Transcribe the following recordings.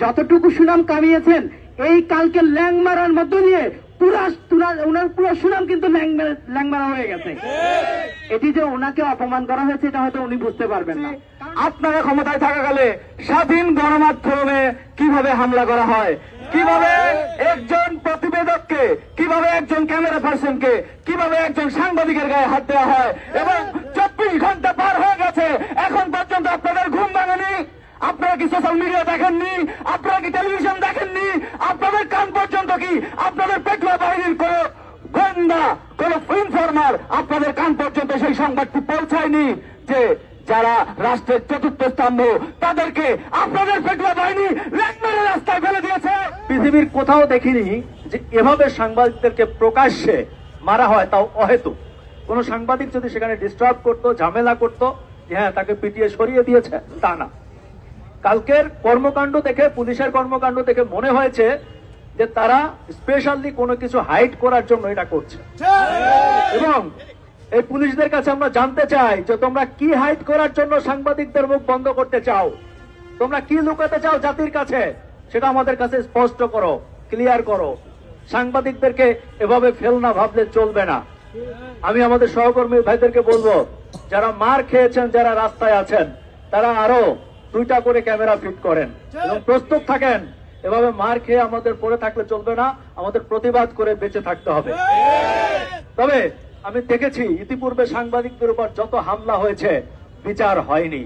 যতটুকু সুনাম কামিয়েছেন এই কালকে ল্যাং মারার মধ্য দিয়ে ওনার পুরো সুনাম কিন্তু ল্যাং মারা হয়ে গেছে। এটি যে ওনাকে অপমান করা হয়েছে এটা হয়তো উনি বুঝতে পারবেন না। আপনারা ক্ষমতায় থাকাকালে স্বাধীন গণমাধ্যমে কিভাবে হামলা করা হয়, কিভাবে একজন প্রতিবেদককে, কিভাবে একজন ক্যামেরা পার্সনকে, কিভাবে একজন সাংবাদিকের গায়ে হাত দেওয়া হয়, এবং 24 ঘন্টা পার হয়ে গেছে এখন পর্যন্ত আপনাদের ঘুম ভাঙেনি। আপনারা কি সোশ্যাল মিডিয়া দেখেননি? আপনারা কি টেলিভিশন দেখেননি? আপনাদের কান পর্যন্ত কি আপনাদের পেটুয়া বাহিনীর কোন গোয়েন্দা, কোন ইনফরমার আপনাদের কান পর্যন্ত সেই সংবাদটি পৌঁছায়নি যে যারা রাষ্ট্রের চতুর্থ স্তম্ভ তাদেরকে আপনাদের পেটুয়া বাহিনী ল্যাংমারে রাস্তায় ফেলে দিয়েছে? পৃথিবীর কোথাও দেখিনি যে এভাবে সাংবাদিকদেরকে প্রকাশ্যে মারা হয়, তাও অহেতুক। কোন সাংবাদিক যদি সেখানে ডিস্টার্ব করতো, ঝামেলা করতো, হ্যাঁ তাকে পিটিয়ে সরিয়ে দিয়েছে, তা না। কালকের কর্মকাণ্ড দেখে, পুলিশের কর্মকাণ্ড দেখে মনে হয়েছে যে তারা স্পেশালি কোনো কিছু হাইড করার জন্য এটা করছে। এবং এই পুলিশদের কাছে আমরা জানতে চাই যে তোমরা কি হাইড করার জন্য সাংবাদিকদের মুখ বন্ধ করতে চাও, তোমরা কি লুকাতে চাও জাতির কাছে, সেটা আমাদের কাছে স্পষ্ট করো, ক্লিয়ার করো। সাংবাদিকদেরকে এভাবে ফেল না ভাবলে চলবে না। আমি আমাদের সহকর্মী ভাইদেরকে বলবো, যারা মার খেয়েছেন, যারা রাস্তায় আছেন, তারা আরো 2টা করে ক্যামেরা ফিট করেন এবং প্রস্তুত থাকেন। এভাবে মার খেয়ে আমাদের পড়ে থাকলে চলবে না, আমাদের প্রতিবাদ করে বেঁচে থাকতে হবে। তবে আমি দেখেছি ইতিপূর্বে সাংবাদিকদের উপর যত হামলা হয়েছে বিচার হয়নি।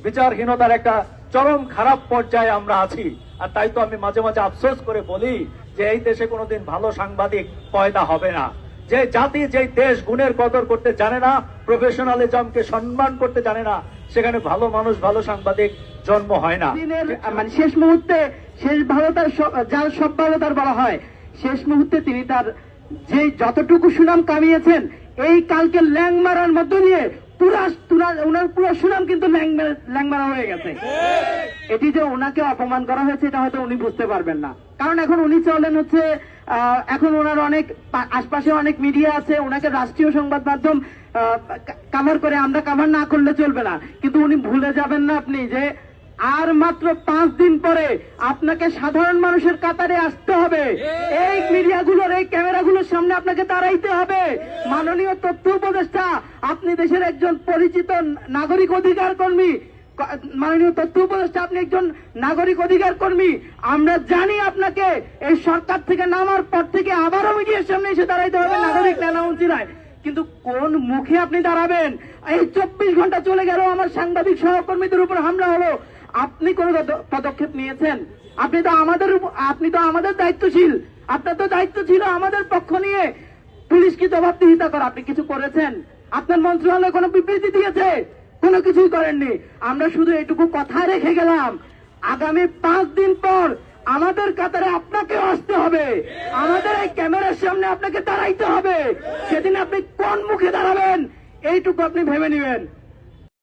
বিচারহীনতার একটা চরম খারাপ পর্যায়ে আমরা আছি। আর তাই তো আমি মাঝে মাঝে আফসোস করে বলি যে এই দেশে কোনোদিন ভালো সাংবাদিক পয়দা হবে না। যে জাতি, যে দেশ গুণের কদর করতে জানে না, প্রফেশনালিজমকে সম্মান করতে জানে না, সেখানে ভালো মানুষ, ভালো সাংবাদিক জন্ম হয় না। মানে শেষ মুহূর্তে, শেষ ভালো তার যার সব ভালো তার বলা হয়, শেষ মুহূর্তে তিনি তার যে যতটুকু সুনাম কামিয়েছেন এই কালকে ল্যাং মারার মধ্য দিয়ে ওনার পুরো সুনাম কিন্তু ল্যাং মারা হয়ে গেছে। এটি যে ওনাকে অপমান করা হয়েছে এটা হয়তো উনি বুঝতে পারবেন না। কারণ এখন উনি চলেন হচ্ছে, এখন ওনার অনেক আশপাশে অনেক মিডিয়া আছে, ওনাকে রাষ্ট্রীয় সংবাদ মাধ্যম কাভার করে, আমরা কাভার না করলে চলবে না। কিন্তু উনি ভুলে যাবেন না আপনি যে আর মাত্র 5 দিন পরে আপনাকে সাধারণ মানুষের কাতারে আসতে হবে, এই মিডিয়াগুলোর, এই ক্যামেরাগুলোর সামনে আপনাকে দাঁড়াইতে হবে। মাননীয় তথ্য উপদেষ্টা, আপনি দেশের একজন পরিচিত নাগরিক অধিকার কর্মী। মাননীয় তথ্য উপদেষ্টা, আপনি একজন নাগরিক অধিকার কর্মী। আমরা জানি আপনাকে এই সরকার থেকে নামার পর থেকে আবারও মিডিয়ার সামনে এসে দাঁড়াইতে হবে নাগরিক নেতা মন্ত্রীরায়। কিন্তু কোন মুখে আপনি দাঁড়াবেন? এই 24 ঘন্টা চলে গেল, আমার সাংবাদিক সহকর্মীদের উপর হামলা হলো, আপনি কোন পদক্ষেপ নিয়েছেন? আপনি তো আমাদের দায়িত্বশীল, আপনার তো দায়িত্ব ছিল আমাদের পক্ষ নিয়ে পুলিশকে জবাবদিহিতা করা। আপনি কিছু করেছেন? আপনার মন্ত্রণালয় কোনো বিবৃতি দিয়েছে? কোনো কিছুই করেননি। আমরা শুধু এটুকু কথা রেখে গেলাম, আগামী 5 দিন পর আমাদের কাতারে আপনাকে আসতে হবে, আমাদের এই ক্যামেরার সামনে আপনাকে দাঁড়াইতে হবে। সেদিন আপনি কোন মুখে দাঁড়াবেন এইটুকু আপনি ভেবে নেবেন।